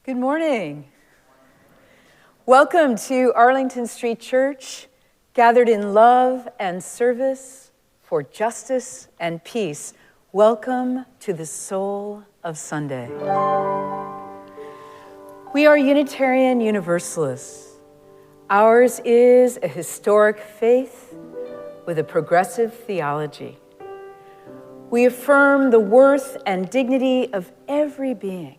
Good morning. Welcome to Arlington Street Church, gathered in love and service for justice and peace. Welcome to the soul of Sunday. We are Unitarian Universalists. Ours is a historic faith with a progressive theology. We affirm the worth and dignity of every being,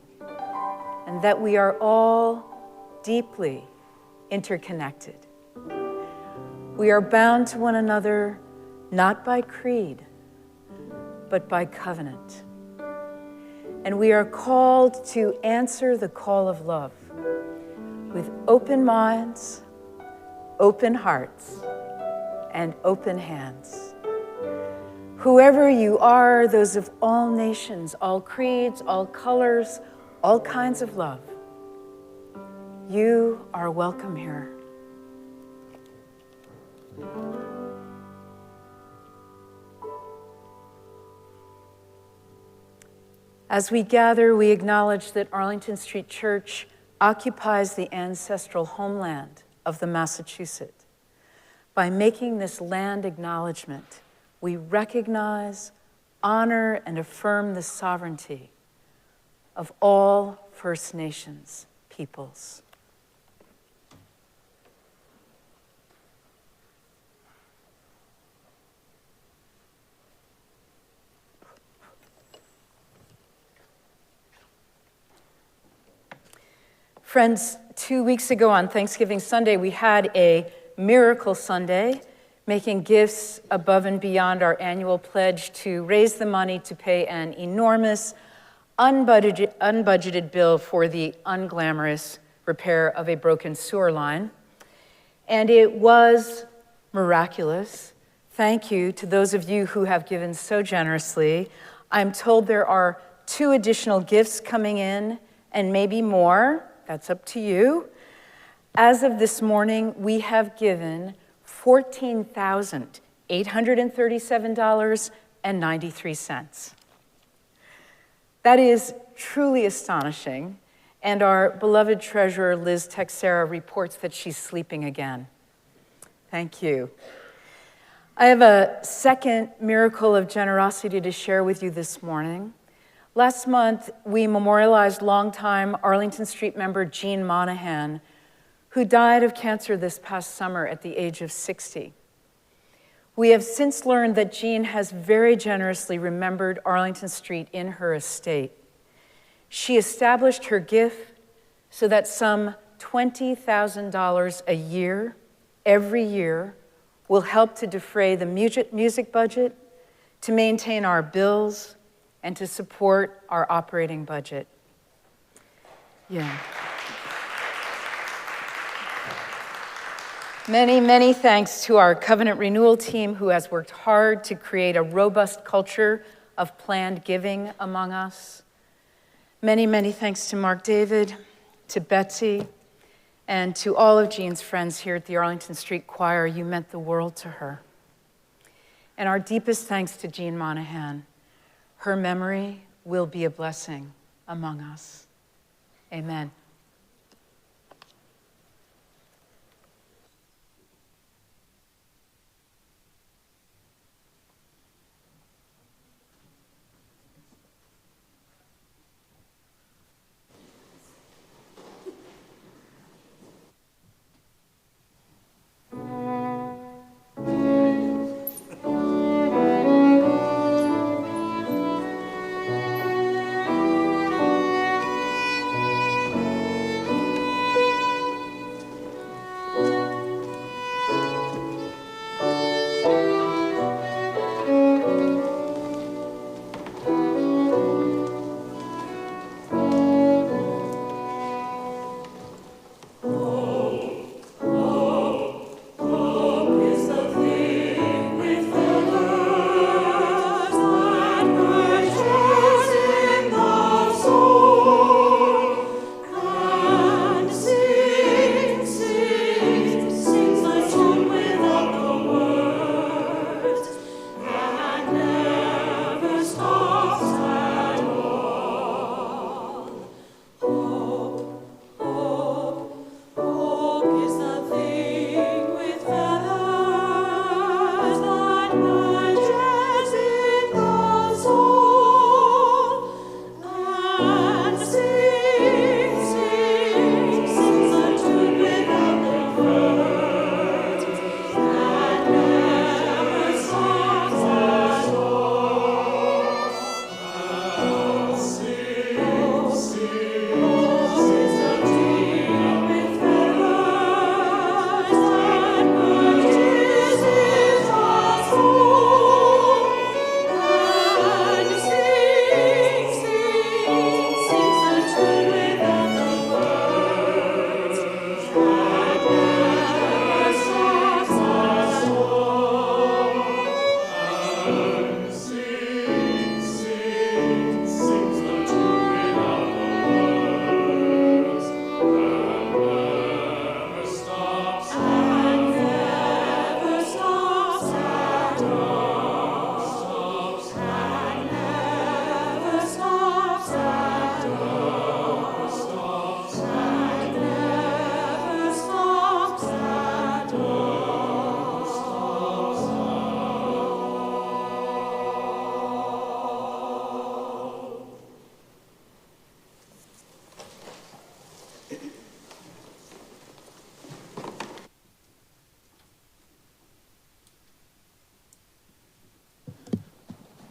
and that we are all deeply interconnected. We are bound to one another not by creed, but by covenant. And we are called to answer the call of love with open minds, open hearts, and open hands. Whoever you are, those of all nations, all creeds, all colors, all kinds of love, you are welcome here. As we gather, we acknowledge that Arlington Street Church occupies the ancestral homeland of the Massachusetts. By making this land acknowledgement, we recognize, honor, and affirm the sovereignty of all First Nations peoples. Friends, 2 weeks ago on Thanksgiving Sunday, we had a Miracle Sunday, making gifts above and beyond our annual pledge to raise the money to pay an enormous unbudgeted bill for the unglamorous repair of a broken sewer line. And it was miraculous. Thank you to those of you who have given so generously. I'm told there are 2 additional gifts coming in, and maybe more. That's up to you. As of this morning, we have given $14,837.93. That is truly astonishing, and our beloved treasurer, Liz Texera, reports that she's sleeping again. Thank you. I have a second miracle of generosity to share with you this morning. Last month, we memorialized longtime Arlington Street member Jean Monahan, who died of cancer this past summer at the age of 60. We have since learned that Jean has very generously remembered Arlington Street in her estate. She established her gift so that some $20,000 a year, every year, will help to defray the music budget, to maintain our bills, and to support our operating budget. Yeah. Many, many thanks to our covenant renewal team who has worked hard to create a robust culture of planned giving among us. Many, many thanks to Mark David, to Betsy, and to all of Jean's friends here at the Arlington Street Choir. You meant the world to her. And our deepest thanks to Jean Monahan. Her memory will be a blessing among us. Amen.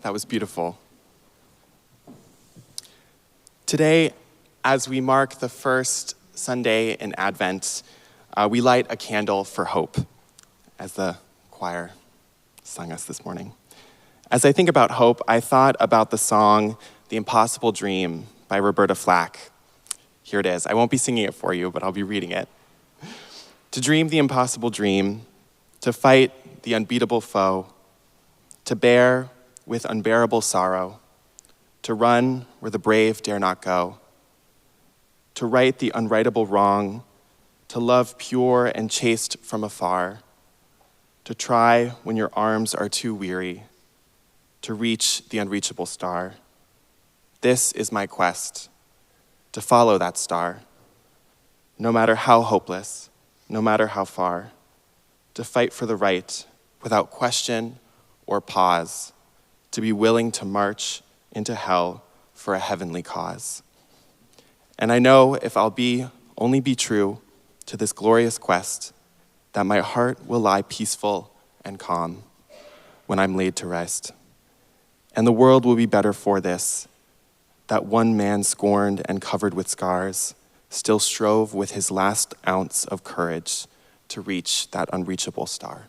That was beautiful. Today, as we mark the first Sunday in Advent, we light a candle for hope, as the choir sung us this morning. As I think about hope, I thought about the song The Impossible Dream by Roberta Flack. Here it is. I won't be singing it for you, but I'll be reading it. To dream the impossible dream, to fight the unbeatable foe, to bear with unbearable sorrow, to run where the brave dare not go, to right the unrightable wrong, to love pure and chaste from afar, to try when your arms are too weary, to reach the unreachable star. This is my quest, to follow that star, no matter how hopeless, no matter how far, to fight for the right without question or pause, to be willing to march into hell for a heavenly cause. And I know if I'll only be true to this glorious quest, that my heart will lie peaceful and calm when I'm laid to rest. And the world will be better for this, that one man scorned and covered with scars still strove with his last ounce of courage to reach that unreachable star.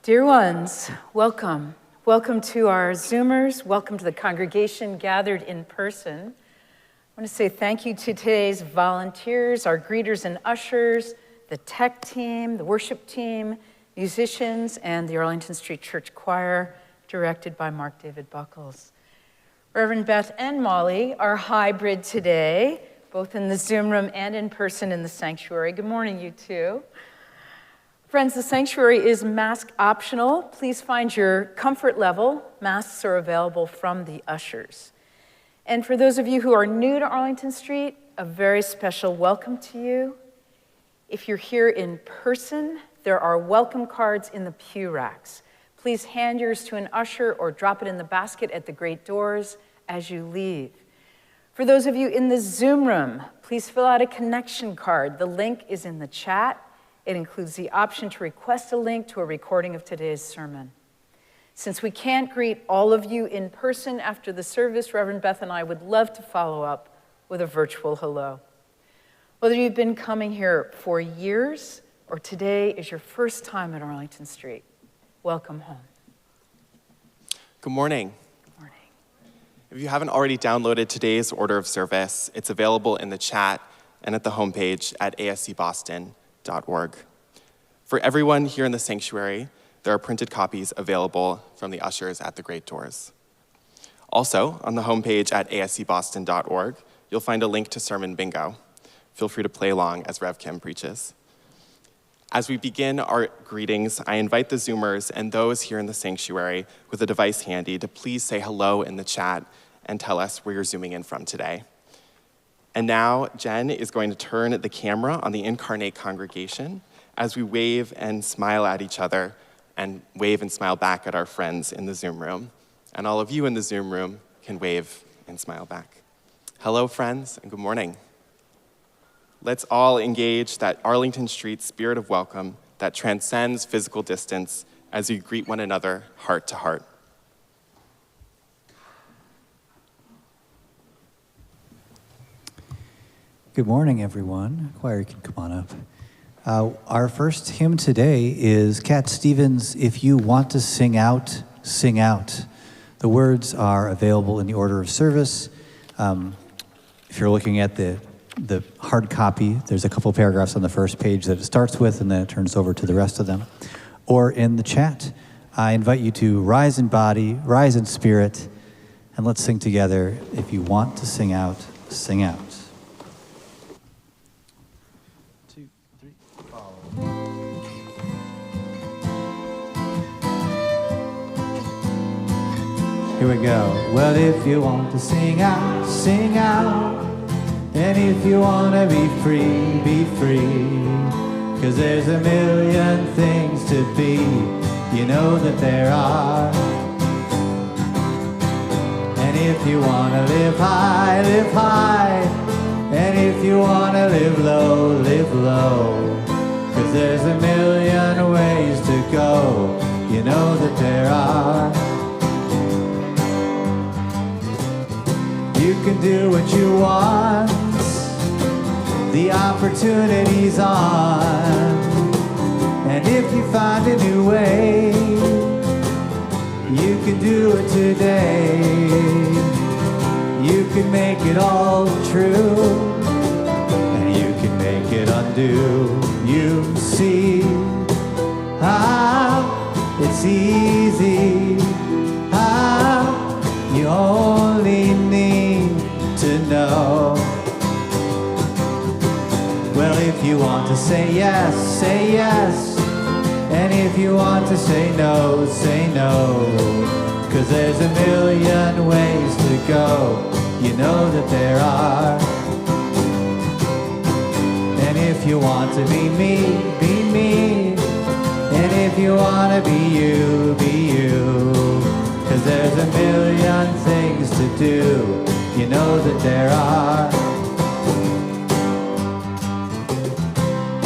Dear ones, welcome. Welcome to our Zoomers. Welcome to the congregation gathered in person. I want to say thank you to today's volunteers, our greeters and ushers, the tech team, the worship team, musicians, and the Arlington Street Church Choir, directed by Mark David Buckles. Reverend Beth and Molly are hybrid today, both in the Zoom room and in person in the sanctuary. Good morning, you two. Friends, the sanctuary is mask optional. Please find your comfort level. Masks are available from the ushers. And for those of you who are new to Arlington Street, a very special welcome to you. If you're here in person, there are welcome cards in the pew racks. Please hand yours to an usher or drop it in the basket at the great doors as you leave. For those of you in the Zoom room, please fill out a connection card. The link is in the chat. It includes the option to request a link to a recording of today's sermon. Since we can't greet all of you in person after the service, Reverend Beth and I would love to follow up with a virtual hello. Whether you've been coming here for years or today is your first time at Arlington Street, welcome home. Good morning. Good morning. If you haven't already downloaded today's order of service, it's available in the chat and at the homepage at ascboston.org. For everyone here in the sanctuary, there are printed copies available from the ushers at the great doors. Also, on the homepage at ascboston.org, you'll find a link to Sermon Bingo. Feel free to play along as Rev Kim preaches. As we begin our greetings, I invite the Zoomers and those here in the sanctuary with a device handy to please say hello in the chat and tell us where you're zooming in from today. And now, Jen is going to turn the camera on the Incarnate congregation as we wave and smile at each other and wave and smile back at our friends in the Zoom room. And all of you in the Zoom room can wave and smile back. Hello, friends, and good morning. Let's all engage that Arlington Street spirit of welcome that transcends physical distance as we greet one another heart to heart. Good morning, everyone. Choir, you can come on up. Our first hymn today is Cat Stevens' If You Want to Sing Out, Sing Out. The words are available in the order of service. If you're looking at the hard copy, there's a couple paragraphs on the first page that it starts with, and then it turns over to the rest of them. Or in the chat, I invite you to rise in body, rise in spirit, and let's sing together, If You Want to Sing Out, Sing Out. Here we go. Well, if you want to sing out, sing out. And if you want to be free, be free. 'Cause there's a million things to be, you know that there are. And if you want to live high, live high. And if you want to live low, live low. 'Cause there's a million ways to go, you know that there are. You can do what you want, the opportunity's on. And if you find a new way, you can do it today. You can make it all true, and you can make it undo. You see how it's easy, how you only need to know. Well, if you want to say yes, say yes. And if you want to say no, say no. 'Cause there's a million ways to go, you know that there are. And if you want to be me, be me. And if you want to be you, be you. 'Cause there's a million things to do, you know that there are.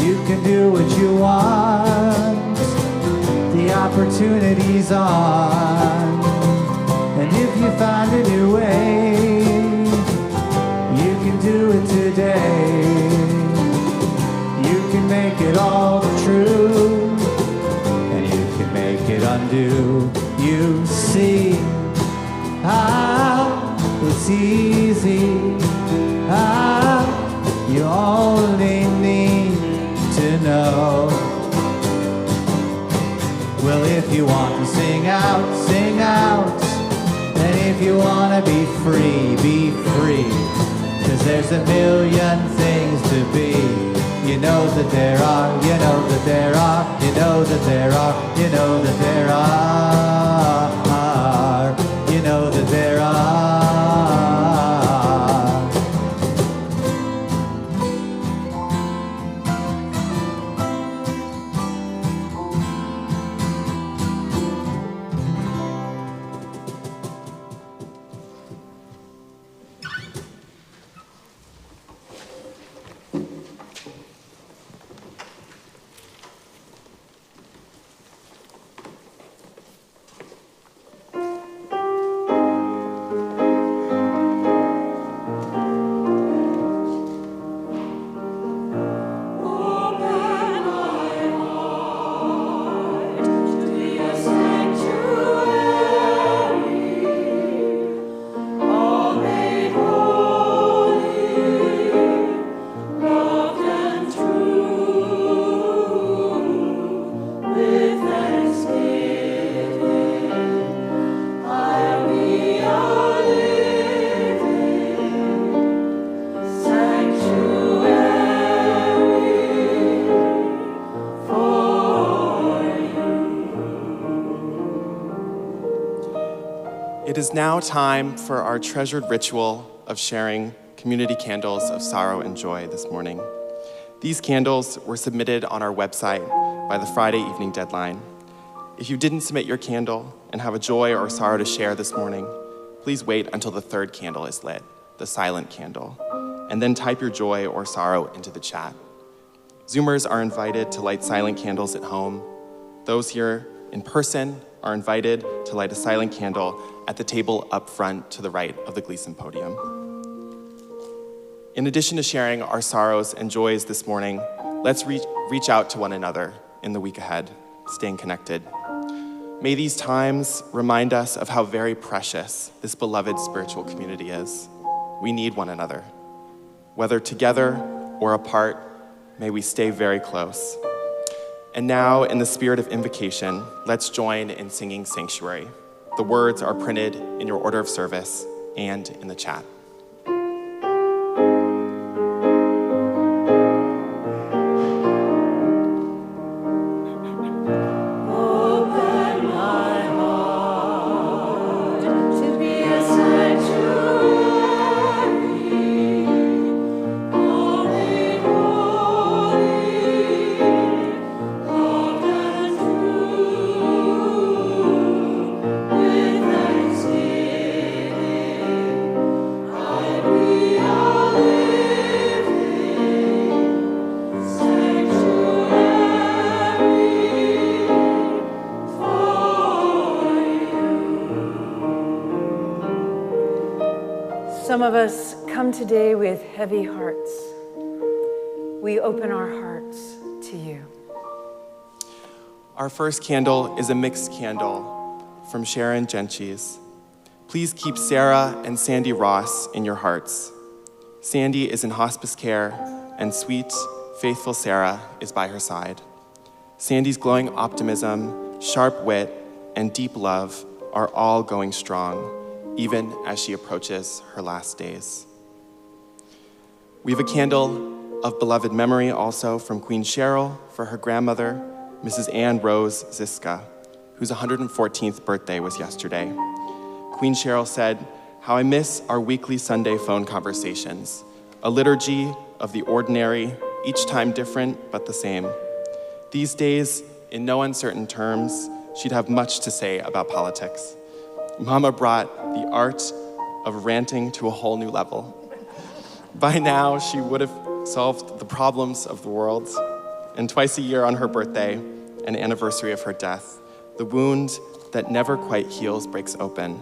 You can do what you want, the opportunity's on. And if you find a new way, you can do it today. You can make it all true, and you can make it undo. You see how it's easy, how you only need to know. Well, if you want to sing out, sing out. And if you want to be free, be free. 'Cause there's a million things to be, you know that there are, you know that there are, you know that there are, you know that there are, you know that there are. It is now time for our treasured ritual of sharing community candles of sorrow and joy this morning. These candles were submitted on our website by the Friday evening deadline. If you didn't submit your candle and have a joy or sorrow to share this morning, please wait until the third candle is lit, the silent candle, and then type your joy or sorrow into the chat. Zoomers are invited to light silent candles at home. Those here in person are invited to light a silent candle at the table up front to the right of the Gleason podium. In addition to sharing our sorrows and joys this morning, let's reach out to one another in the week ahead, staying connected. May these times remind us of how very precious this beloved spiritual community is. We need one another. Whether together or apart, may we stay very close. And now, in the spirit of invocation, let's join in singing Sanctuary. The words are printed in your order of service and in the chat. Open my heart to Some of us come today with heavy hearts. We open our hearts to you. Our first candle is a mixed candle from Sharon Genchis. Please keep Sarah and Sandy Ross in your hearts. Sandy is in hospice care, and sweet, faithful Sarah is by her side. Sandy's glowing optimism, sharp wit, and deep love are all going strong, even as she approaches her last days. We have a candle of beloved memory also from Queen Cheryl for her grandmother, Mrs. Anne Rose Ziska, whose 114th birthday was yesterday. Queen Cheryl said, "How I miss our weekly Sunday phone conversations, a liturgy of the ordinary, each time different but the same. These days, in no uncertain terms, she'd have much to say about politics. Mama brought the art of ranting to a whole new level. By now, she would have solved the problems of the world, and twice a year on her birthday, an anniversary of her death, the wound that never quite heals breaks open.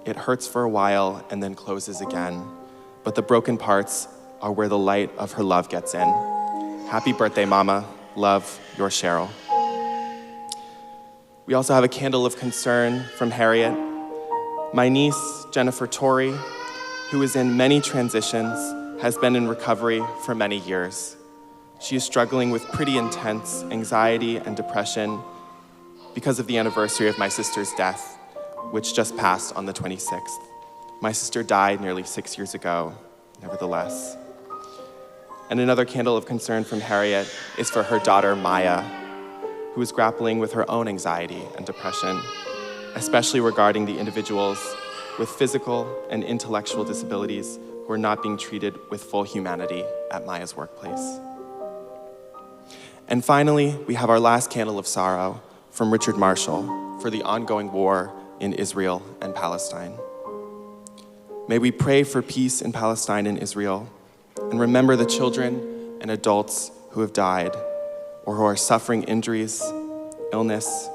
It hurts for a while and then closes again, but the broken parts are where the light of her love gets in. Happy birthday, Mama. Love, your Cheryl." We also have a candle of concern from Harriet. My niece, Jennifer Torrey, who is in many transitions, has been in recovery for many years. She is struggling with pretty intense anxiety and depression because of the anniversary of my sister's death, which just passed on the 26th. My sister died nearly 6 years ago, nevertheless. And another candle of concern from Harriet is for her daughter, Maya, who is grappling with her own anxiety and depression, especially regarding the individuals with physical and intellectual disabilities who are not being treated with full humanity at Maya's workplace. And finally, we have our last candle of sorrow from Richard Marshall for the ongoing war in Israel and Palestine. May we pray for peace in Palestine and Israel, and remember the children and adults who have died or who are suffering injuries, illness,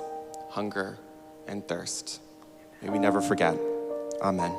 hunger, and thirst. May we never forget. Amen.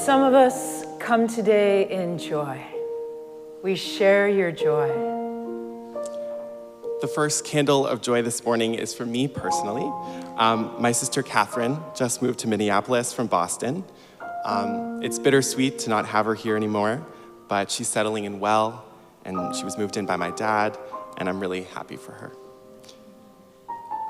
Some of us come today in joy. We share your joy. The first candle of joy this morning is for me personally. My sister Catherine just moved to Minneapolis from Boston. It's bittersweet to not have her here anymore, but she's settling in well, and she was moved in by my dad, and I'm really happy for her.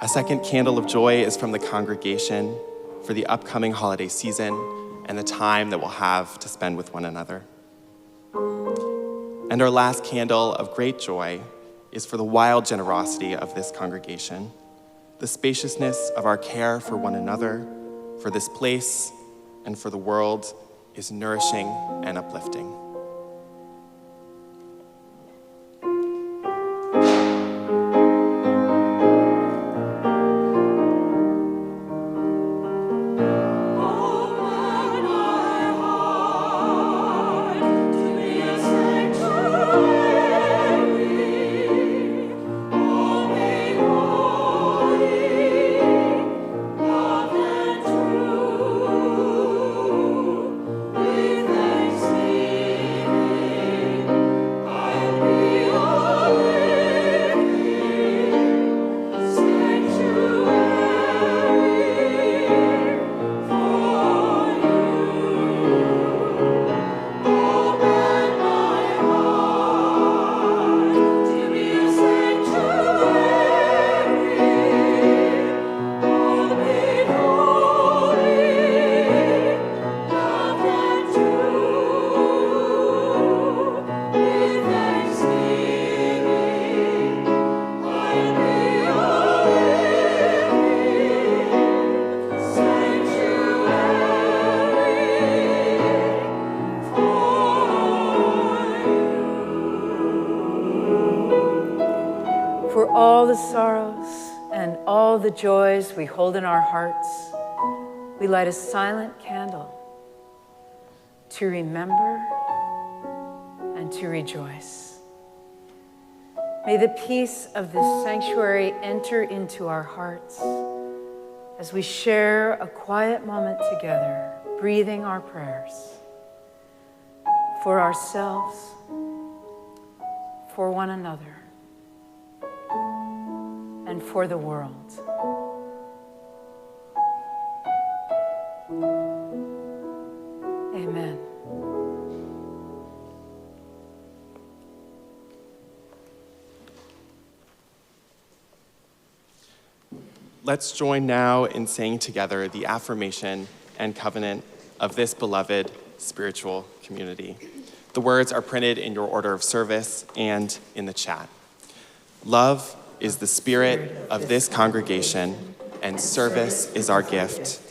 A second candle of joy is from the congregation for the upcoming holiday season and the time that we'll have to spend with one another. And our last candle of great joy is for the wild generosity of this congregation, the spaciousness of our care for one another, for this place, and for the world is nourishing and uplifting. With thanksgiving. the sorrows and all the joys we hold in our hearts, we light a silent candle to remember and to rejoice. May the peace of this sanctuary enter into our hearts as we share a quiet moment together, breathing our prayers for ourselves, for one another, and for the world. Amen. Let's join now in saying together the affirmation and covenant of this beloved spiritual community. The words are printed in your order of service and in the chat. Love is the spirit of this congregation, and service is our gift.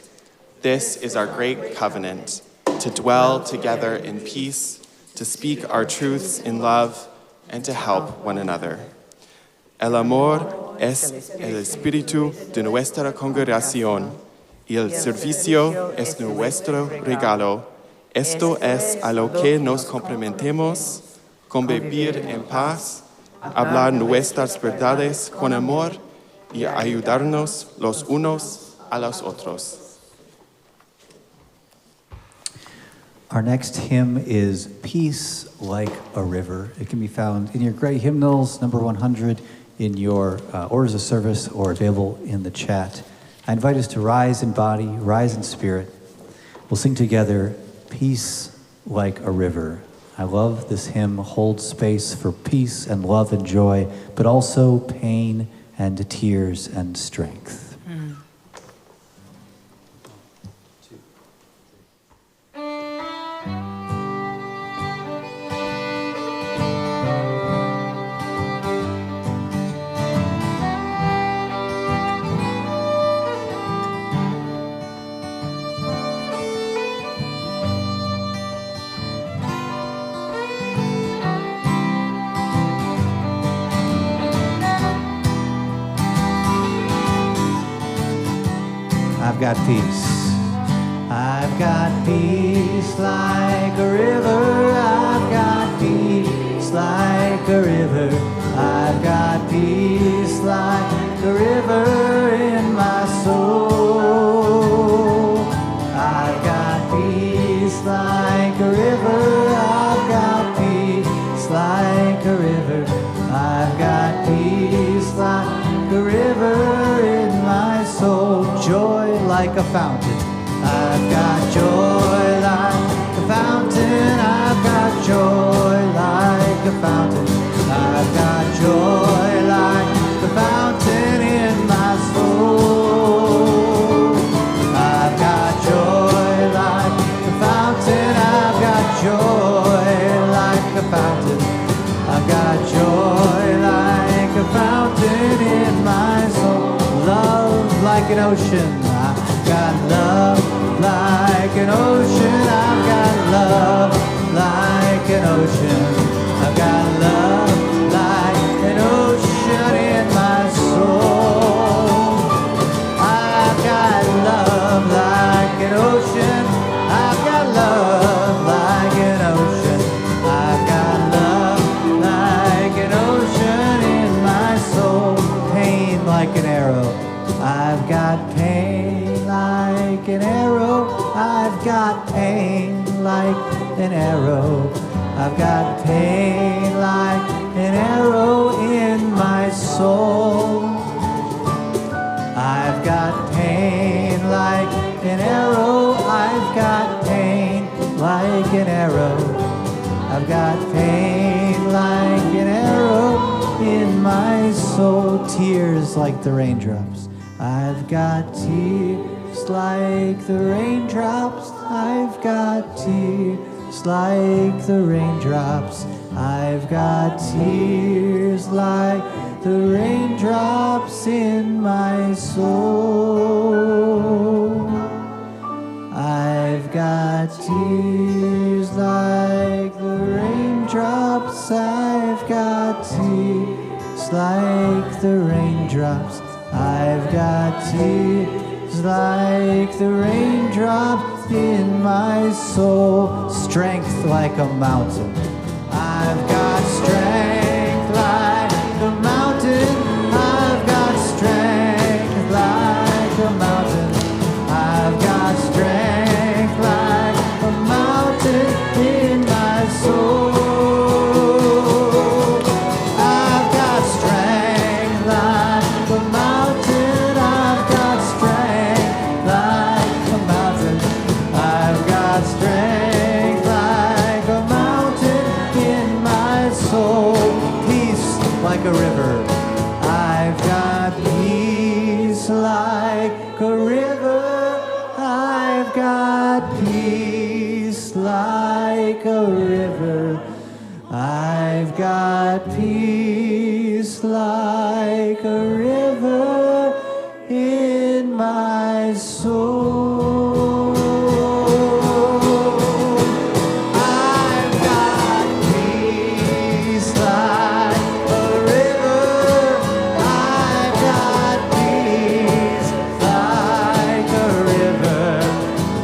This is our great covenant, to dwell together in peace, to speak our truths in love, and to help one another. El amor es el espíritu de nuestra congregación, y el servicio es nuestro regalo. Esto es a lo que nos comprometemos, convivir en paz, hablar nuestras verdades con amor y ayudarnos los unos a los otros. Our next hymn is Peace Like a River. It can be found in your gray hymnals, number 100, in your orders of service, or available in the chat. I invite us to rise in body, rise in spirit. We'll sing together, Peace Like a River. I love this hymn, holds space for peace and love and joy, but also pain and tears and strength. I've got peace. I've got peace like a river. I've got peace like a river. I've got peace like a river in my soul. I've got peace like a river. I've got peace like a river. I've got peace like a river in my soul. Joy like a fountain. I've got joy like a fountain. I've got joy like a fountain. I've got joy like a fountain in my soul. I've got joy like a fountain. I've got joy like a fountain. I've got joy like a fountain in my soul. Love like an ocean. I've got love like an ocean. I've got love like an ocean. I've got love like an ocean in my soul. I've got love like an ocean. I've got love like an ocean. I've got love like an ocean in my soul. Pain like an arrow. I've got pain like an arrow. I've got pain like an arrow. I've got pain like an arrow in my soul. I've got pain like an arrow. I've got pain like an arrow. I've got pain like an arrow in my soul. Tears like the raindrops. I've got tears like the raindrops. I've got tears like the raindrops. I've got tears like the raindrops in my soul. I've got tears like the raindrops. I've got tears tears like the raindrops. I've got tears like the raindrops in my soul. Strength like a mountain. I've got strength like a mountain. I've got strength like a mountain. I've got strength like a mountain in my soul. I've got strength like a mountain. I've got strength like a mountain. I've got strength like a mountain in my soul. Peace like a river. I've got peace like a river. I've got peace like a river. I've got peace like a river in my soul. I've got peace like a river. I've got peace like a river.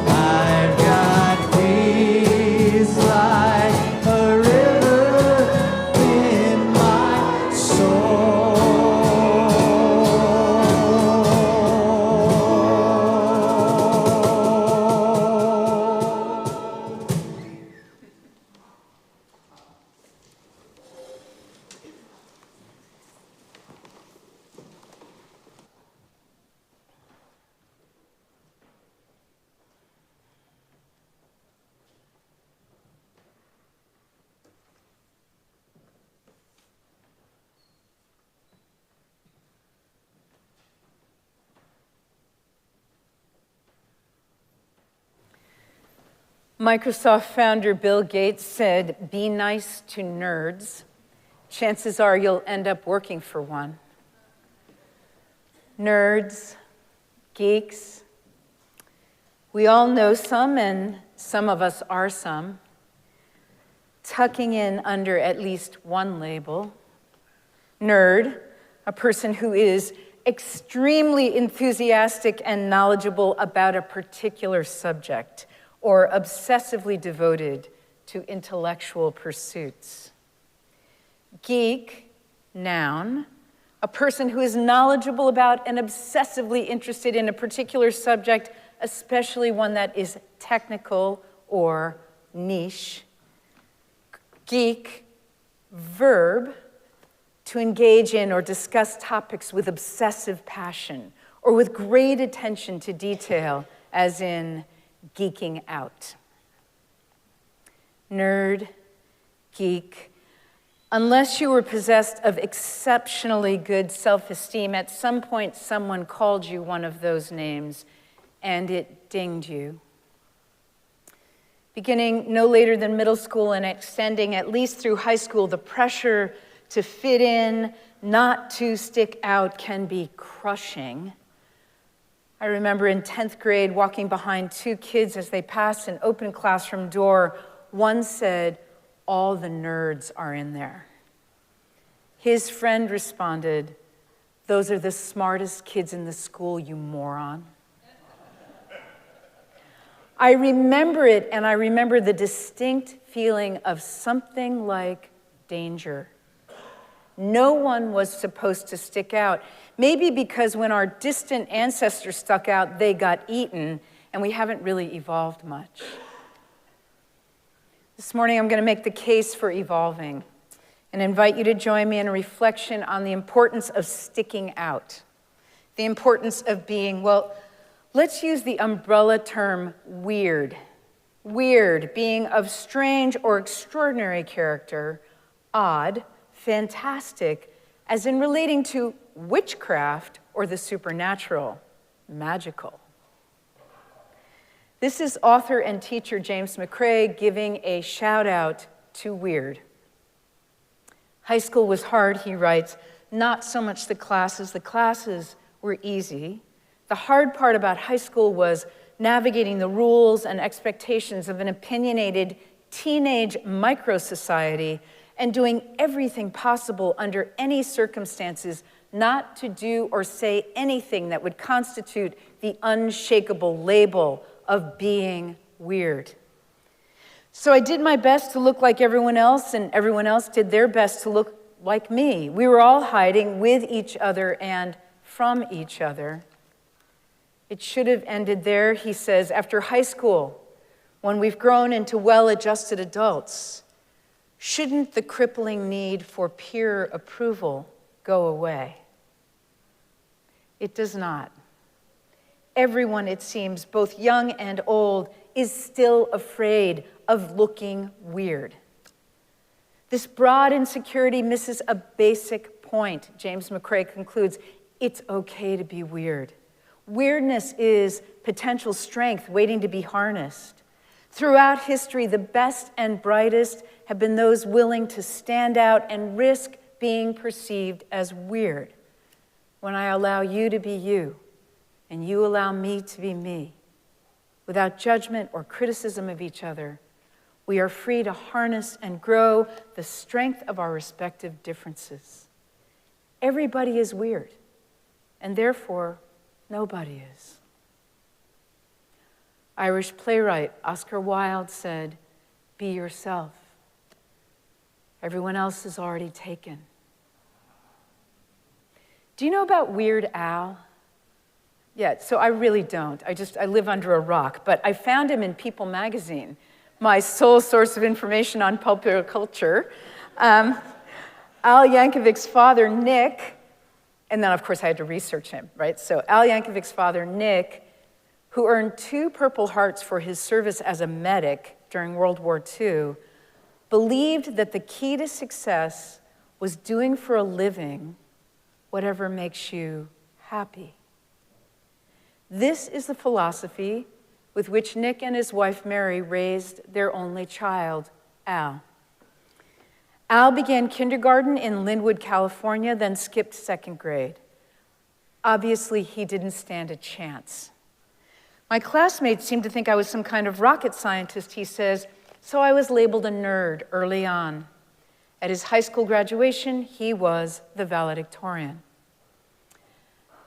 I've got peace like a river in my soul. Microsoft founder Bill Gates said, "Be nice to nerds. Chances are you'll end up working for one." Nerds, geeks, we all know some, and some of us are some, tucking in under at least one label. Nerd, a person who is extremely enthusiastic and knowledgeable about a particular subject, or obsessively devoted to intellectual pursuits. Geek, noun, a person who is knowledgeable about and obsessively interested in a particular subject, especially one that is technical or niche. Geek, verb, to engage in or discuss topics with obsessive passion or with great attention to detail, as in geeking out. Nerd, geek, unless you were possessed of exceptionally good self-esteem, at some point someone called you one of those names and it dinged you. Beginning no later than middle school and extending at least through high school, the pressure to fit in, not to stick out, can be crushing. I remember in 10th grade walking behind two kids as they passed an open classroom door. One said, "All the nerds are in there." His friend responded, "Those are the smartest kids in the school, you moron." I remember it, and I remember the distinct feeling of something like danger. No one was supposed to stick out. Maybe because when our distant ancestors stuck out, they got eaten, and we haven't really evolved much. This morning, I'm going to make the case for evolving and invite you to join me in a reflection on the importance of sticking out, the importance of being, well, let's use the umbrella term weird. Weird, being of strange or extraordinary character, odd, fantastic, as in relating to witchcraft or the supernatural, magical. This is author and teacher James McCrae giving a shout out to weird. High school was hard, he writes, not so much the classes were easy. The hard part about high school was navigating the rules and expectations of an opinionated teenage micro-society and doing everything possible under any circumstances not to do or say anything that would constitute the unshakable label of being weird. So I did my best to look like everyone else, and everyone else did their best to look like me. We were all hiding with each other and from each other. It should have ended there, he says, after high school, when we've grown into well-adjusted adults. Shouldn't the crippling need for peer approval go away? It does not. Everyone, it seems, both young and old, is still afraid of looking weird. This broad insecurity misses a basic point. James McCrae concludes, it's okay to be weird. Weirdness is potential strength waiting to be harnessed. Throughout history, the best and brightest have been those willing to stand out and risk being perceived as weird. When I allow you to be you, and you allow me to be me, without judgment or criticism of each other, we are free to harness and grow the strength of our respective differences. Everybody is weird, and therefore, nobody is. Irish playwright Oscar Wilde said, "Be yourself. Everyone else is already taken." Do you know about Weird Al? Yeah, so I really don't. I live under a rock, but I found him in People magazine, my sole source of information on popular culture. Al Yankovic's father, Nick, and then of course I had to research him, right? So Al Yankovic's father, Nick, who earned 2 Purple Hearts for his service as a medic during World War II, believed that the key to success was doing for a living whatever makes you happy. This is the philosophy with which Nick and his wife Mary raised their only child, Al. Al began kindergarten in Linwood, California, then skipped 2nd grade. Obviously, he didn't stand a chance. My classmates seemed to think I was some kind of rocket scientist, he says, so I was labeled a nerd early on. At his high school graduation, he was the valedictorian.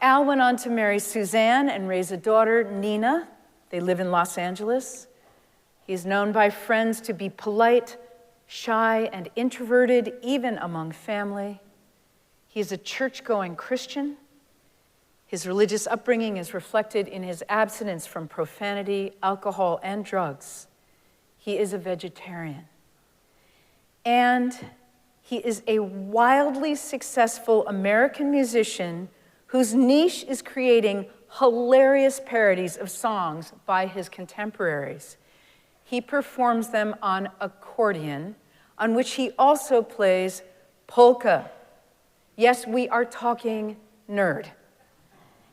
Al went on to marry Suzanne and raise a daughter, Nina. They live in Los Angeles. He is known by friends to be polite, shy, and introverted, even among family. He is a church-going Christian. His religious upbringing is reflected in his abstinence from profanity, alcohol, and drugs. He is a vegetarian. And he is a wildly successful American musician whose niche is creating hilarious parodies of songs by his contemporaries. He performs them on accordion, on which he also plays polka. Yes, we are talking nerd.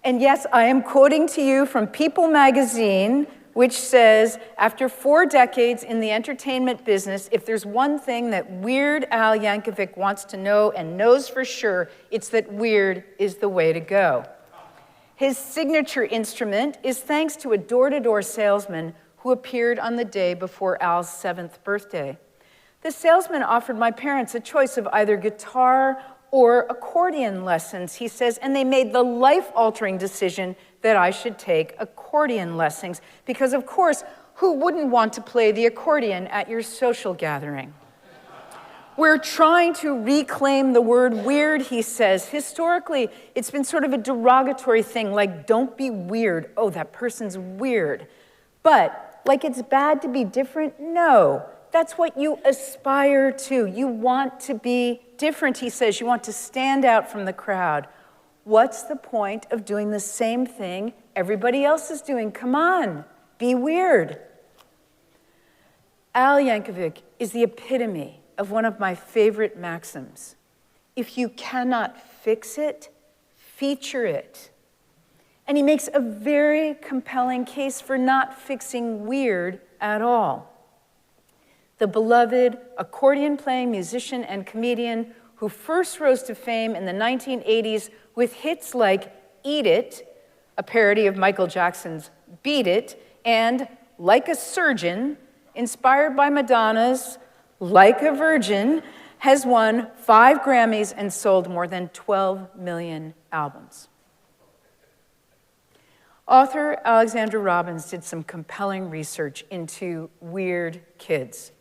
And yes, I am quoting to you from People magazine, which says, after 4 decades in the entertainment business, if there's one thing that Weird Al Yankovic wants to know and knows for sure, it's that weird is the way to go. His signature instrument is thanks to a door-to-door salesman who appeared on the day before Al's 7th birthday. The salesman offered my parents a choice of either guitar or accordion lessons, he says, and they made the life-altering decision that I should take accordion lessons, because of course, who wouldn't want to play the accordion at your social gathering? We're trying to reclaim the word weird, he says. Historically, it's been sort of a derogatory thing, like, don't be weird. Oh, that person's weird. But, like it's bad to be different? No. That's what you aspire to. You want to be different, he says. You want to stand out from the crowd. What's the point of doing the same thing everybody else is doing? Come on, be weird. Al Yankovic is the epitome of one of my favorite maxims. If you cannot fix it, feature it. And he makes a very compelling case for not fixing weird at all. The beloved accordion-playing musician and comedian who first rose to fame in the 1980s with hits like Eat It, a parody of Michael Jackson's Beat It, and Like a Surgeon, inspired by Madonna's Like a Virgin, has won 5 Grammys and sold more than 12 million albums. Author Alexandra Robbins did some compelling research into weird kids.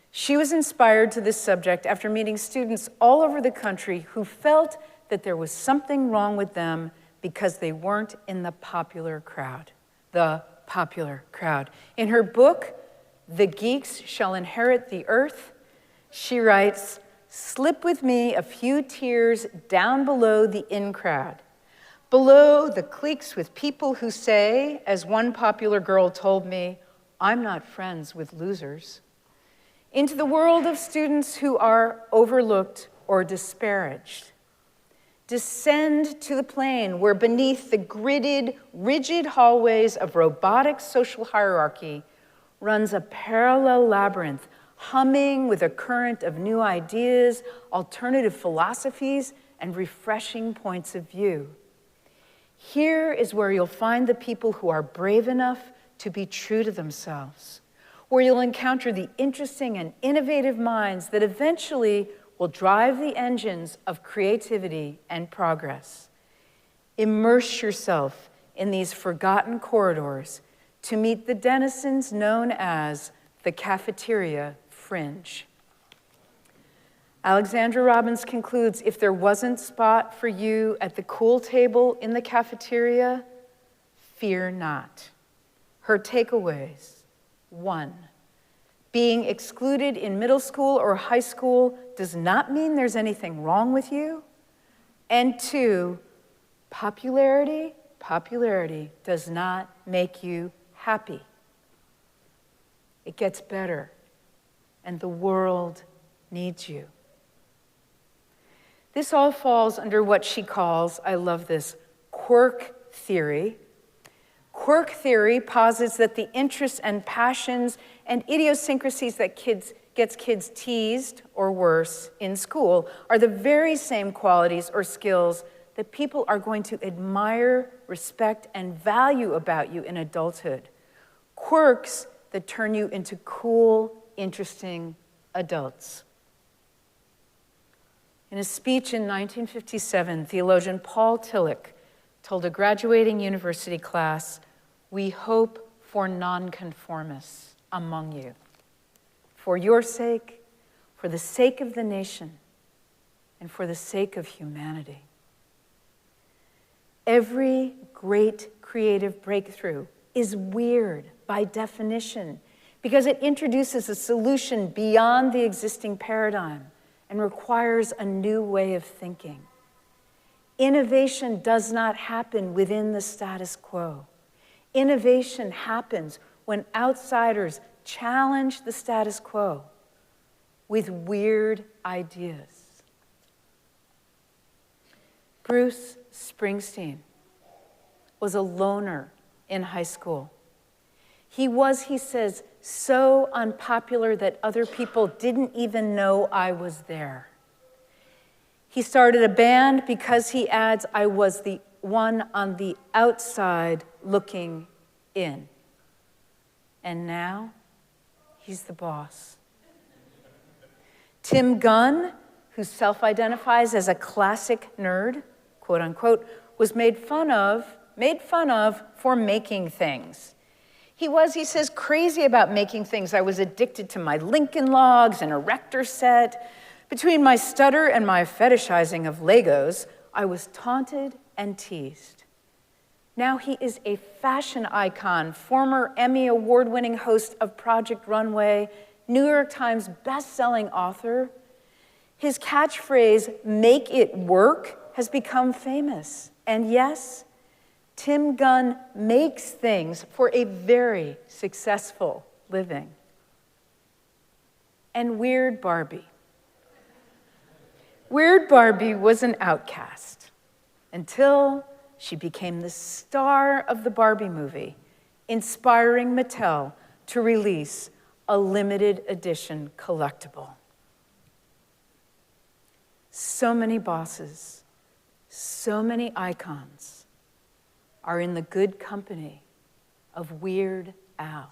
She was inspired to this subject after meeting students all over the country who felt that there was something wrong with them because they weren't in the popular crowd. The popular crowd. In her book, The Geeks Shall Inherit the Earth, she writes, "Slip with me a few tiers down below the in crowd. Below the cliques with people who say, as one popular girl told me, 'I'm not friends with losers.' Into the world of students who are overlooked or disparaged. Descend to the plane where beneath the gridded, rigid hallways of robotic social hierarchy runs a parallel labyrinth, humming with a current of new ideas, alternative philosophies, and refreshing points of view. Here is where you'll find the people who are brave enough to be true to themselves, where you'll encounter the interesting and innovative minds that eventually will drive the engines of creativity and progress. Immerse yourself in these forgotten corridors to meet the denizens known as the cafeteria fringe." Alexandra Robbins concludes, if there wasn't spot for you at the cool table in the cafeteria, fear not. Her takeaways: 1, being excluded in middle school or high school does not mean there's anything wrong with you. And 2, popularity does not make you happy. It gets better, and the world needs you. This all falls under what she calls, I love this, quirk theory. Quirk theory posits that the interests and passions and idiosyncrasies that gets kids teased, or worse, in school are the very same qualities or skills that people are going to admire, respect, and value about you in adulthood. Quirks that turn you into cool, interesting adults. In a speech in 1957, theologian Paul Tillich told a graduating university class, "We hope for nonconformists among you, for your sake, for the sake of the nation, and for the sake of humanity." Every great creative breakthrough is weird by definition because it introduces a solution beyond the existing paradigm and requires a new way of thinking. Innovation does not happen within the status quo. Innovation happens when outsiders challenge the status quo with weird ideas. Bruce Springsteen was a loner in high school. He was, he says, so unpopular that other people didn't even know I was there. He started a band because, he adds, I was the one on the outside looking in. And now, he's the boss. Tim Gunn, who self-identifies as a classic nerd, quote unquote, was made fun of for making things. He was, he says, crazy about making things. I was addicted to my Lincoln Logs and erector set. Between my stutter and my fetishizing of Legos, I was taunted and teased. Now he is a fashion icon, former Emmy award-winning host of Project Runway, New York Times best-selling author. His catchphrase, "Make it work," has become famous. And yes, Tim Gunn makes things for a very successful living. And Weird Barbie. Weird Barbie was an outcast until she became the star of the Barbie movie, inspiring Mattel to release a limited edition collectible. So many bosses, so many icons are in the good company of Weird Al.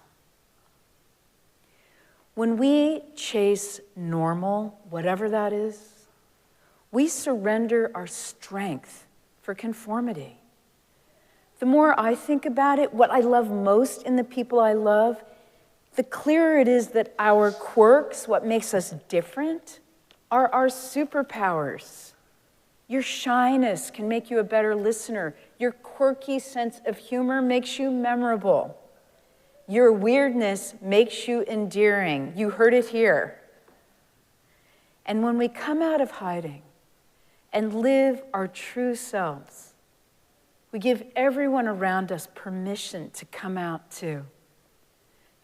When we chase normal, whatever that is, we surrender our strength for conformity. The more I think about it, what I love most in the people I love, the clearer it is that our quirks, what makes us different, are our superpowers. Your shyness can make you a better listener. Your quirky sense of humor makes you memorable. Your weirdness makes you endearing. You heard it here. And when we come out of hiding and live our true selves, we give everyone around us permission to come out too.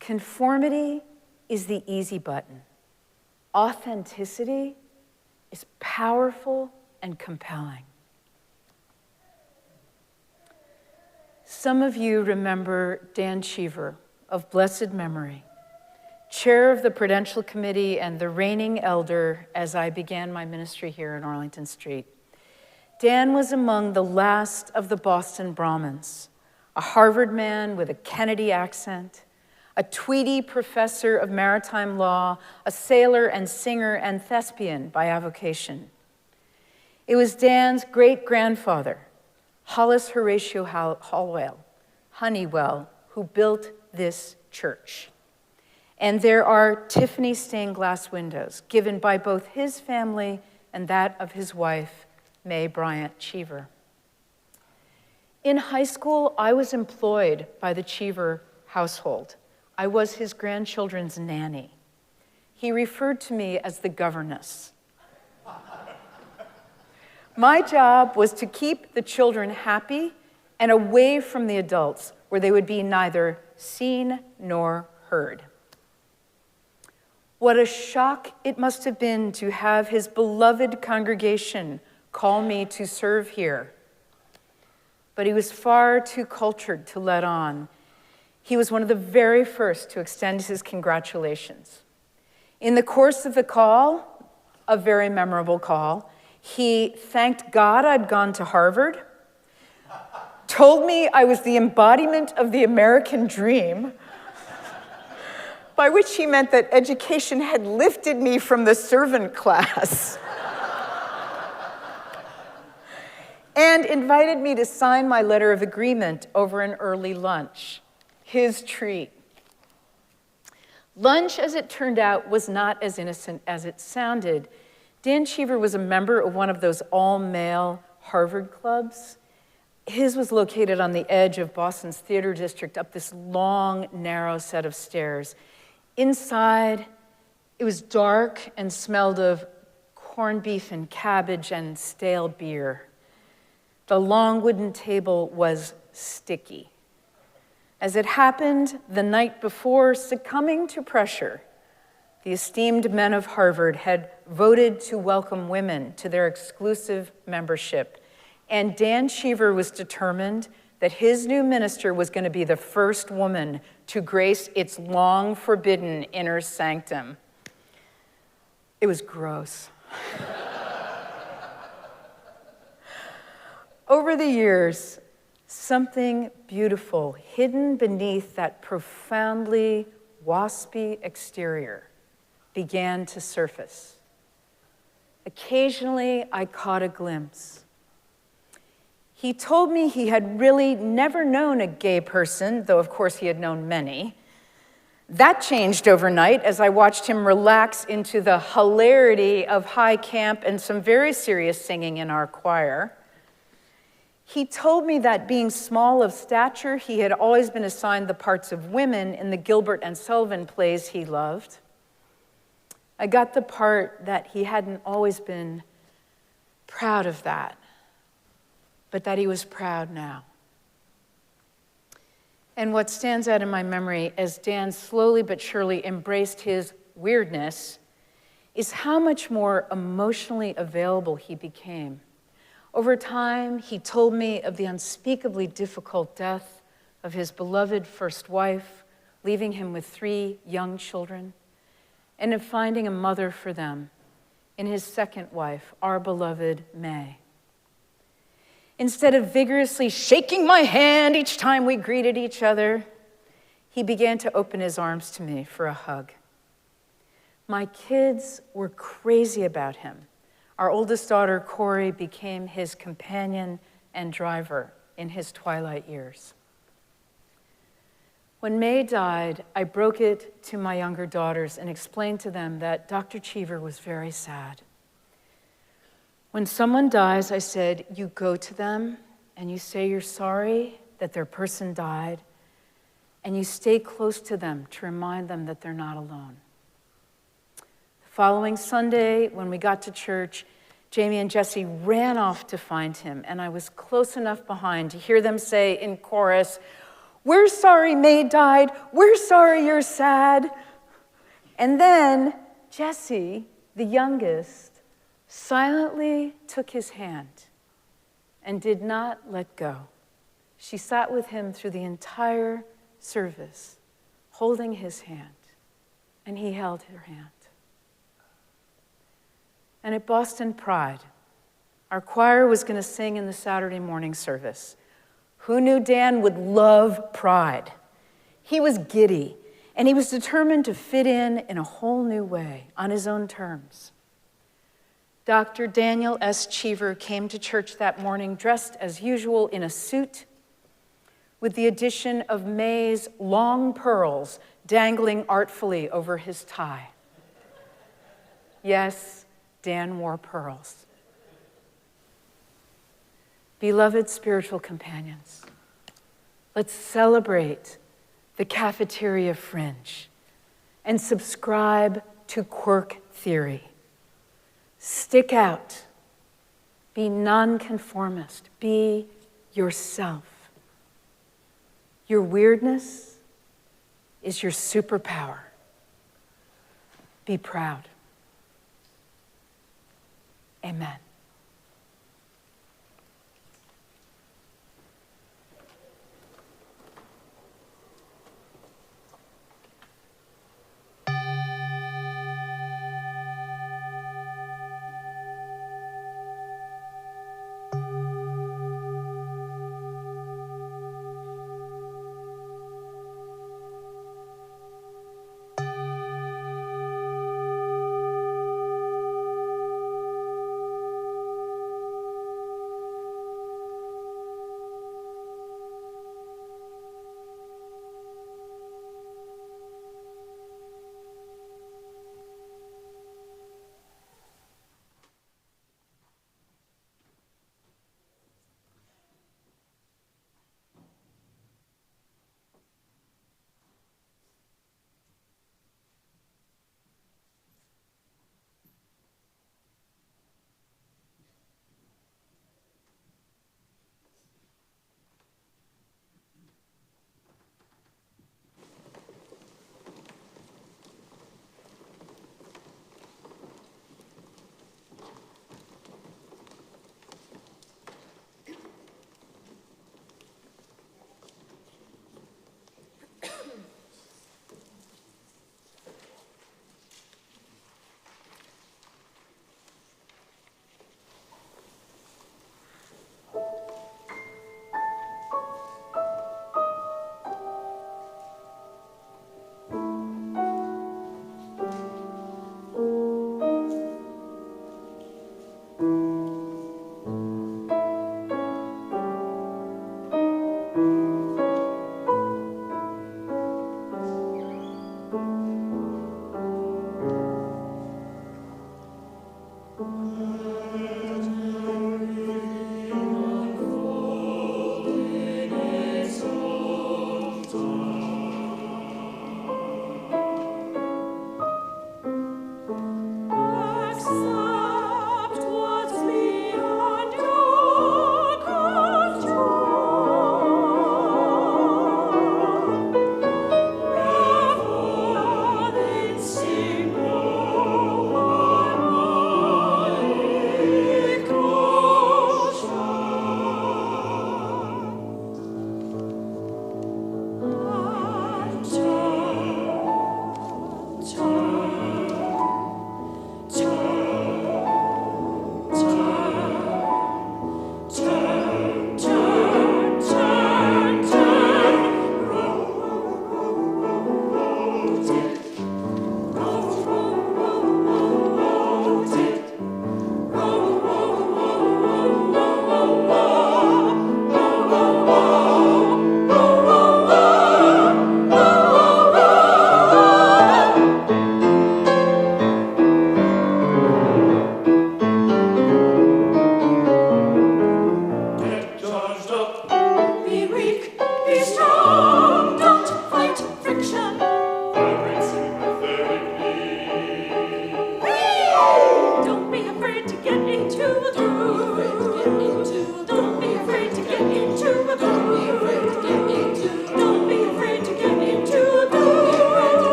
Conformity is the easy button. Authenticity is powerful and compelling. Some of you remember Dan Cheever of blessed memory, chair of the Prudential Committee and the reigning elder as I began my ministry here in Arlington Street. Dan was among the last of the Boston Brahmins, a Harvard man with a Kennedy accent, a Tweedy professor of maritime law, a sailor and singer and thespian by avocation. It was Dan's great-grandfather, Hollis Horatio Honeywell, who built this church. And there are Tiffany stained glass windows given by both his family and that of his wife, Mae Bryant Cheever. In high school, I was employed by the Cheever household. I was his grandchildren's nanny. He referred to me as the governess. My job was to keep the children happy and away from the adults, where they would be neither seen nor heard. What a shock it must have been to have his beloved congregation call me to serve here. But he was far too cultured to let on. He was one of the very first to extend his congratulations. In the course of the call, a very memorable call, he thanked God I'd gone to Harvard, told me I was the embodiment of the American dream, by which he meant that education had lifted me from the servant class, and invited me to sign my letter of agreement over an early lunch, his treat. Lunch, as it turned out, was not as innocent as it sounded. Dan Cheever was a member of one of those all-male Harvard clubs. His was located on the edge of Boston's theater district, up this long, narrow set of stairs. Inside, it was dark and smelled of corned beef and cabbage and stale beer. The long wooden table was sticky. As it happened, the night before, succumbing to pressure, the esteemed men of Harvard had voted to welcome women to their exclusive membership, and Dan Cheever was determined that his new minister was going to be the first woman to grace its long-forbidden inner sanctum. It was gross. Over the years, something beautiful hidden beneath that profoundly waspy exterior began to surface. Occasionally, I caught a glimpse. He told me he had really never known a gay person, though of course he had known many. That changed overnight as I watched him relax into the hilarity of high camp and some very serious singing in our choir. He told me that being small of stature, he had always been assigned the parts of women in the Gilbert and Sullivan plays he loved. I got the part that he hadn't always been proud of that, but that he was proud now. And what stands out in my memory as Dan slowly but surely embraced his weirdness is how much more emotionally available he became. Over time, he told me of the unspeakably difficult death of his beloved first wife, leaving him with 3 young children, and of finding a mother for them in his second wife, our beloved Mae. Instead of vigorously shaking my hand each time we greeted each other, he began to open his arms to me for a hug. My kids were crazy about him. Our oldest daughter, Corey, became his companion and driver in his twilight years. When May died, I broke it to my younger daughters and explained to them that Dr. Cheever was very sad. When someone dies, I said, you go to them and you say you're sorry that their person died, and you stay close to them to remind them that they're not alone. The following Sunday, when we got to church, Jamie and Jesse ran off to find him, and I was close enough behind to hear them say in chorus, we're sorry May died, we're sorry you're sad. And then Jesse, the youngest, silently took his hand and did not let go. She sat with him through the entire service, holding his hand, and he held her hand. And at Boston Pride, our choir was going to sing in the Saturday morning service. Who knew Dan would love Pride? He was giddy, and he was determined to fit in a whole new way, on his own terms. Dr. Daniel S. Cheever came to church that morning dressed as usual in a suit, with the addition of May's long pearls dangling artfully over his tie. Yes, Dan wore pearls. Beloved spiritual companions, let's celebrate the cafeteria fringe and subscribe to quirk theory. Stick out. Be nonconformist. Be yourself. Your weirdness is your superpower. Be proud. Amen.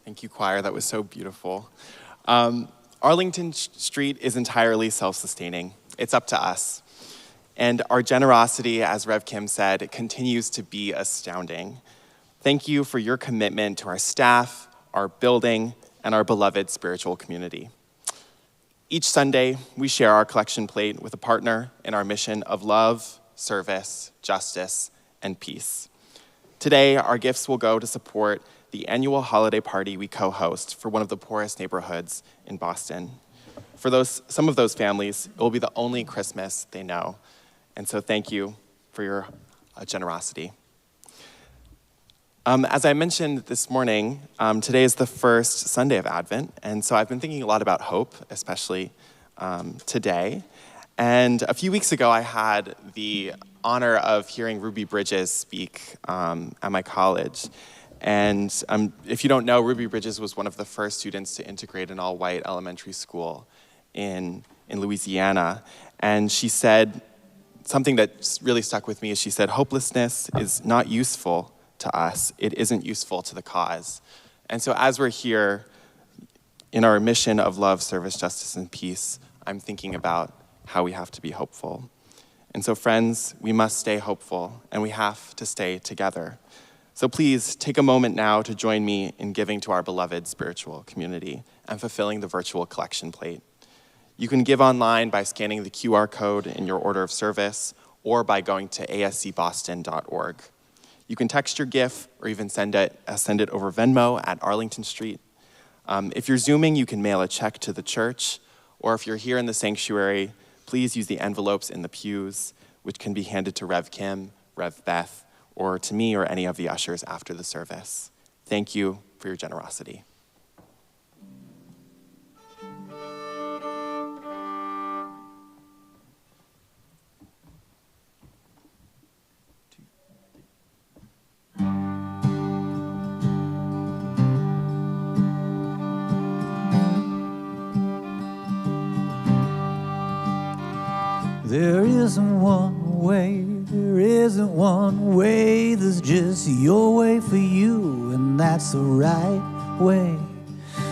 Thank you, choir. That was so beautiful. Arlington Street is entirely self-sustaining. It's up to us. And our generosity, as Rev Kim said, it continues to be astounding. Thank you for your commitment to our staff, our building, and our beloved spiritual community. Each Sunday, we share our collection plate with a partner in our mission of love, service, justice, and peace. Today, our gifts will go to support the annual holiday party we co-host for one of the poorest neighborhoods in Boston. For some of those families, it will be the only Christmas they know. And so thank you for your generosity. As I mentioned this morning, today is the first Sunday of Advent, and so I've been thinking a lot about hope, especially today. And a few weeks ago, I had the honor of hearing Ruby Bridges speak at my college. And if you don't know, Ruby Bridges was one of the first students to integrate an all-white elementary school in Louisiana. And she said something that really stuck with me is she said, hopelessness is not useful to us. It isn't useful to the cause. And so as we're here in our mission of love, service, justice, and peace, I'm thinking about how we have to be hopeful. And so friends, we must stay hopeful, and we have to stay together. So please take a moment now to join me in giving to our beloved spiritual community and fulfilling the virtual collection plate. You can give online by scanning the QR code in your order of service or by going to ascboston.org. You can text your gift or even send it over Venmo at Arlington Street. If you're Zooming, you can mail a check to the church, or if you're here in the sanctuary, please use the envelopes in the pews, which can be handed to Rev Kim, Rev Beth, or to me or any of the ushers after the service. Thank you for your generosity. There isn't one way, there isn't one way, there's just your way for you, and that's the right way.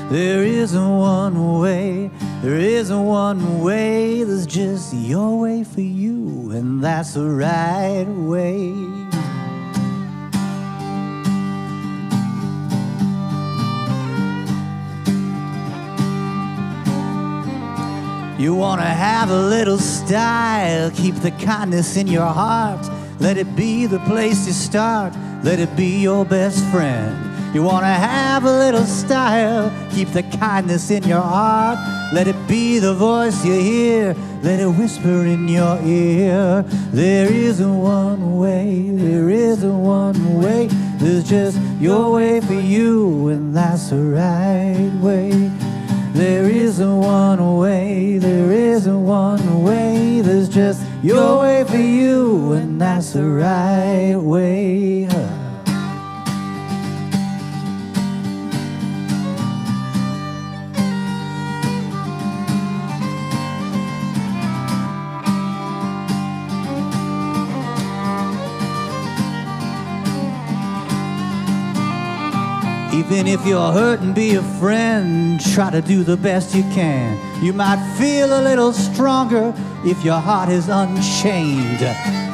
There isn't one way, there isn't one way, there's just your way for you, and that's the right way. You wanna have a little style, keep the kindness in your heart. Let it be the place you start, let it be your best friend. You wanna have a little style, keep the kindness in your heart. Let it be the voice you hear, let it whisper in your ear. There isn't one way, there isn't one way, there's just your way for you, and that's the right way. There isn't one way, there isn't one way, there's just your way for you, and that's the right way. Even if you're hurting, be a friend. Try to do the best you can. You might feel a little stronger if your heart is unchained.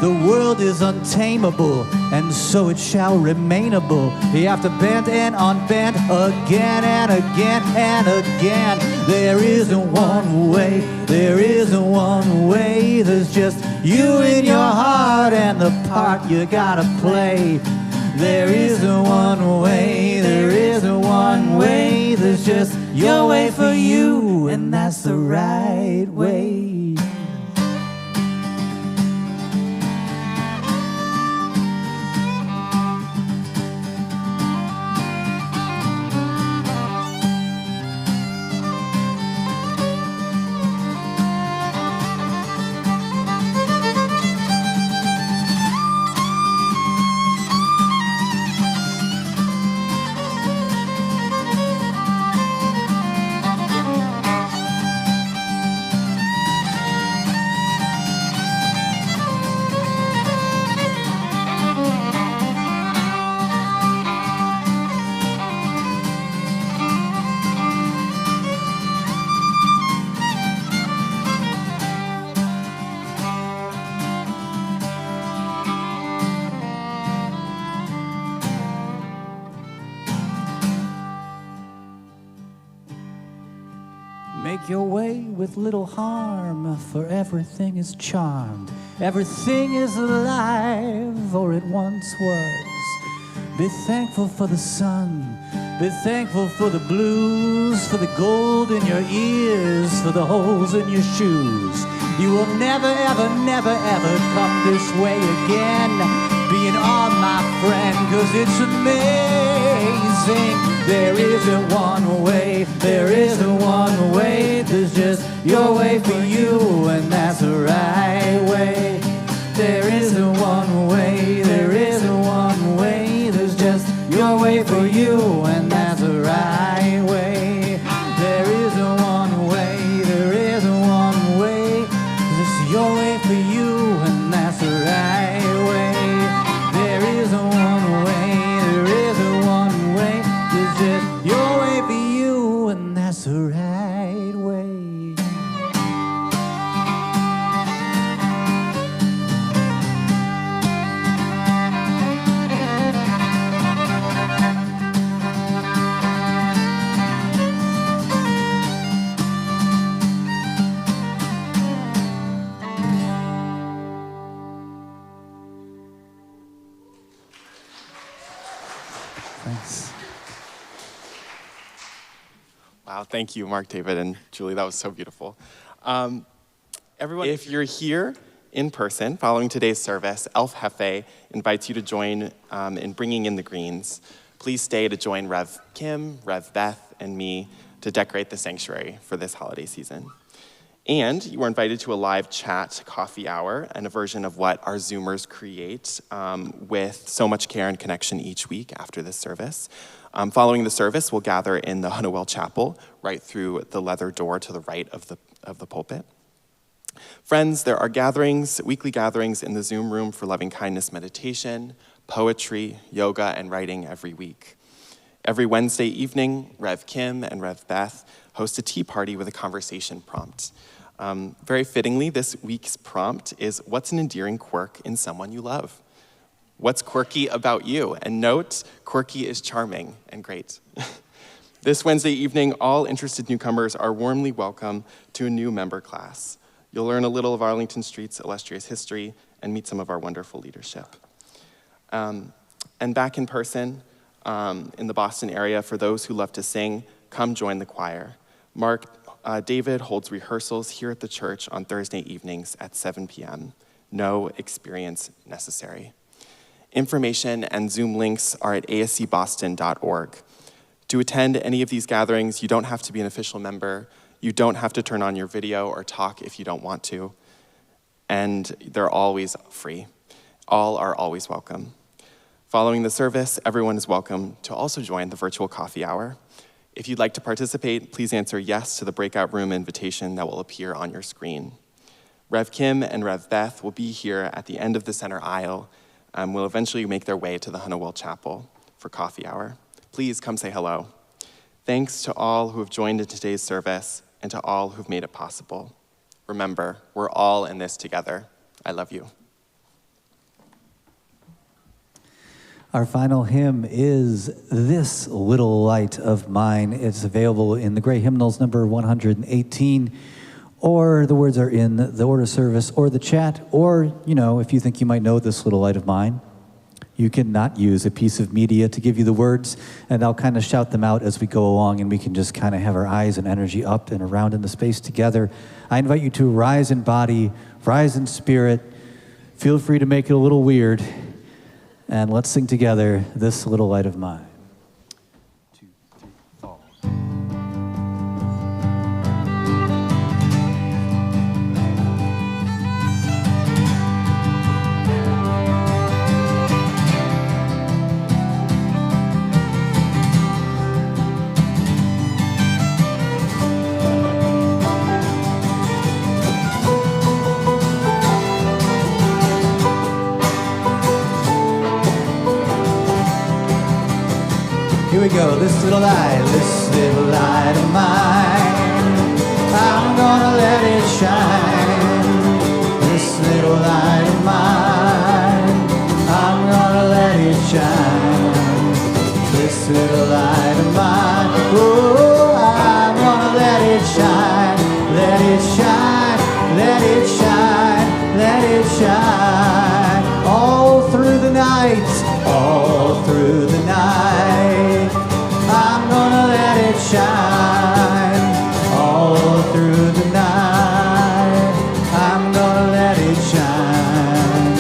The world is untamable, and so it shall remainable. You have to bend and unbend again and again and again. There isn't one way, there isn't one way. There's just you in your heart and the part you gotta play. There isn't one way, there isn't one way. There's just your way for you, and that's the right way. Make your way with little harm, for everything is charmed. Everything is alive, or it once was. Be thankful for the sun. Be thankful for the blues, for the gold in your ears, for the holes in your shoes. You will never, ever, never, ever come this way again. Be in awe, my friend, 'cause it's amazing. There isn't one way, there isn't one way. There's just your way for you, and that's the right way. There isn't one way, there isn't one way. There's just your way for you, and that's the right way. There isn't one way, there isn't one way. There's your way for you, and that's the right way. There isn't one way, there isn't one way. There's just your way for you, and that's the right way. Thanks. Wow, thank you, Mark, David, and Julie. That was so beautiful. Everyone, if you're here in person following today's service, Elf Hefe invites you to join in bringing in the greens. Please stay to join Rev Kim, Rev Beth, and me to decorate the sanctuary for this holiday season. And you are invited to a live chat coffee hour and a version of what our Zoomers create with so much care and connection each week after this service. Following the service, we'll gather in the Hunnewell Chapel right through the leather door to the right of the pulpit. Friends, there are gatherings, weekly gatherings in the Zoom room for loving kindness meditation, poetry, yoga, and writing every week. Every Wednesday evening, Rev Kim and Rev Beth host a tea party with a conversation prompt. Very fittingly, this week's prompt is, what's an endearing quirk in someone you love? What's quirky about you? And note, quirky is charming and great. This Wednesday evening, all interested newcomers are warmly welcome to a new member class. You'll learn a little of Arlington Street's illustrious history and meet some of our wonderful leadership. And back in person, in the Boston area, for those who love to sing, come join the choir. David holds rehearsals here at the church on Thursday evenings at 7 p.m. No experience necessary. Information and Zoom links are at ascboston.org. To attend any of these gatherings, you don't have to be an official member. You don't have to turn on your video or talk if you don't want to. And they're always free. All are always welcome. Following the service, everyone is welcome to also join the virtual coffee hour. If you'd like to participate, please answer yes to the breakout room invitation that will appear on your screen. Rev Kim and Rev Beth will be here at the end of the center aisle. Will eventually make their way to the Hunnewell Chapel for coffee hour. please come say hello. Thanks to all who have joined in today's service and to all who've made it possible. Remember, we're all in this together. I love you. Our final hymn is This Little Light of Mine. It's available in the Gray Hymnals number 118, or the words are in the order service or the chat, or, if you think you might know This Little Light of Mine, you can not use a piece of media to give you the words, and I'll kind of shout them out as we go along, and we can just kind of have our eyes and energy up and around in the space together. I invite you to rise in body, rise in spirit. Feel free to make it a little weird. And let's sing together, This Little Light of Mine. 2, 3, 4. Here we go, this little light of mine, I'm gonna let it shine. This little light of mine, I'm gonna let it shine. This little light of mine, oh, I'm gonna let it shine. Let it shine, let it shine, let it shine. All through the night, all through the night, I'm gonna let it shine. All through the night, I'm gonna let it shine.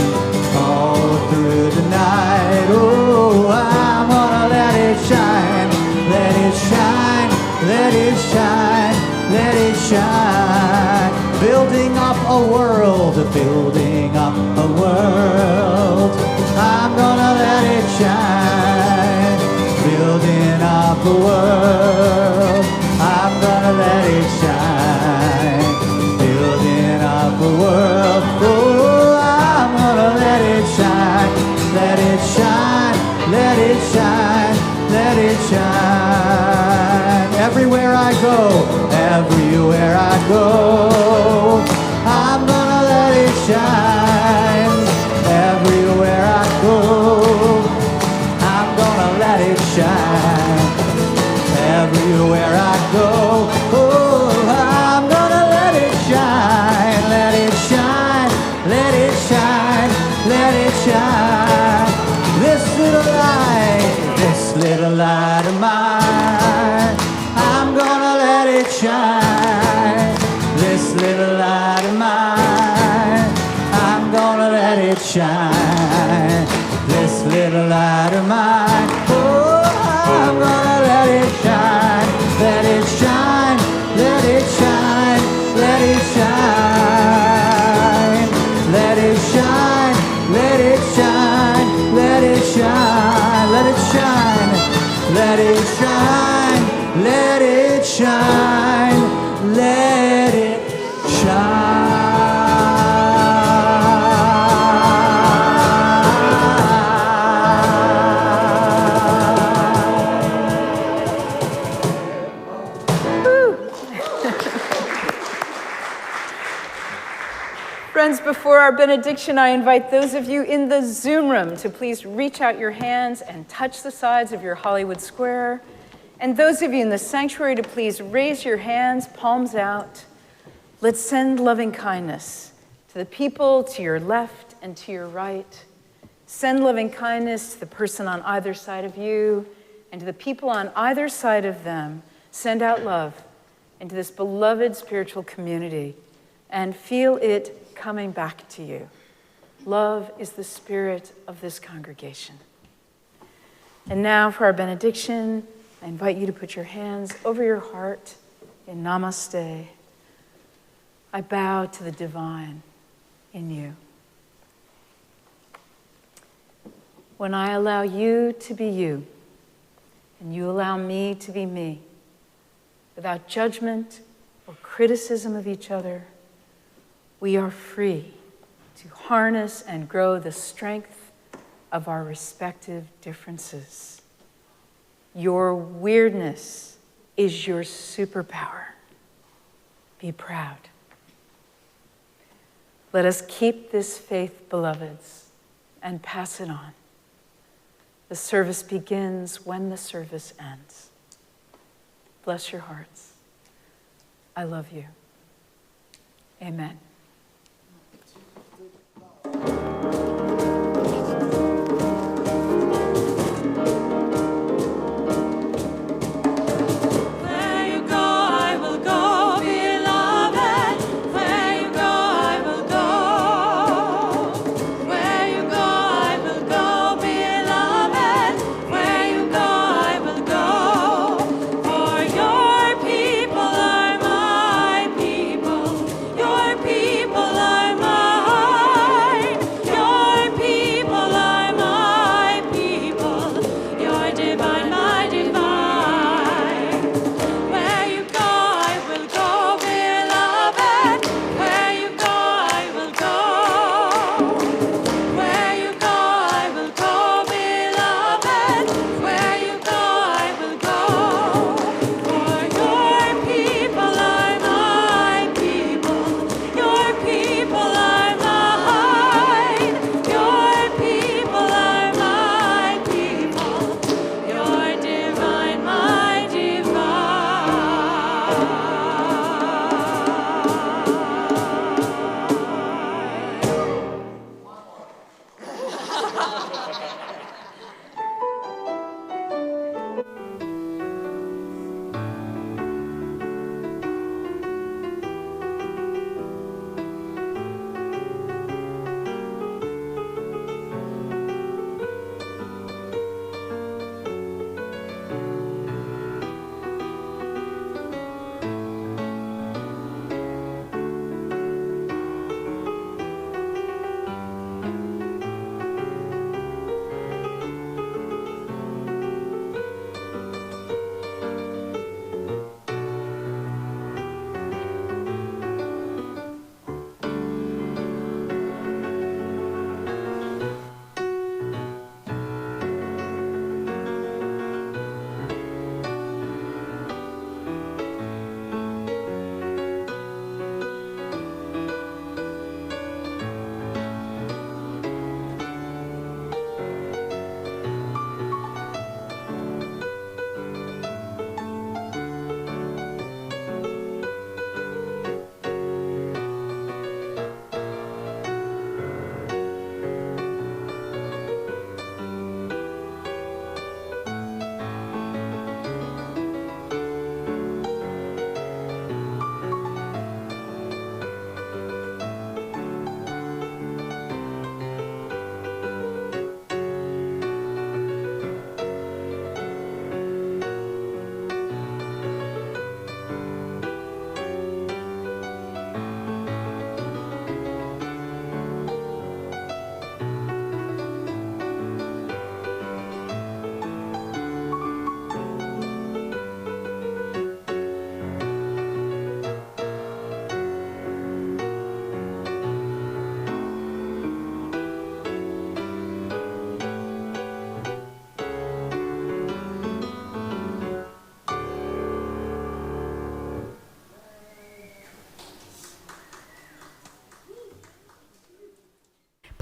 All through the night, oh, I'm gonna let it shine. Let it shine, let it shine, let it shine. Building up a world, building up a world, I'm gonna let it shine. Building up a world, I'm gonna let it shine. Building up a world, oh, I'm gonna let it shine. Let it shine, let it shine, let it shine. Everywhere I go, everywhere I go, I'm gonna let it shine. Everywhere I go, I'm gonna let it shine. Everywhere I go, oh, I'm gonna let it shine. Let it shine, let it shine, let it shine. This little light of mine, I'm gonna let it shine. This little light of mine, I'm gonna let it shine. This little light of mine, oh, I'm gonna let it shine. Let it shine, let it shine, let it shine. Let it shine, let it shine, let it shine. Let it shine, let it shine, let it shine, let it shine. Friends, before our benediction, I invite those of you in the Zoom room to please reach out your hands and touch the sides of your Hollywood Square. And those of you in the sanctuary to please raise your hands, palms out. Let's send loving kindness to the people to your left and to your right. Send loving kindness to the person on either side of you and to the people on either side of them. Send out love into this beloved spiritual community and feel it coming back to you. Love is the spirit of this congregation. And now for our benediction, I invite you to put your hands over your heart in namaste. I bow to the divine in you. When I allow you to be you, and you allow me to be me, without judgment or criticism of each other, we are free to harness and grow the strength of our respective differences. Your weirdness is your superpower. Be proud. Let us keep this faith, beloveds, and pass it on. The service begins when the service ends. Bless your hearts. I love you. Amen.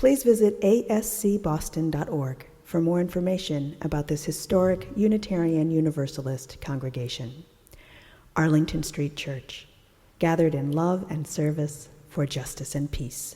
Please visit ascboston.org for more information about this historic Unitarian Universalist congregation. Arlington Street Church, gathered in love and service for justice and peace.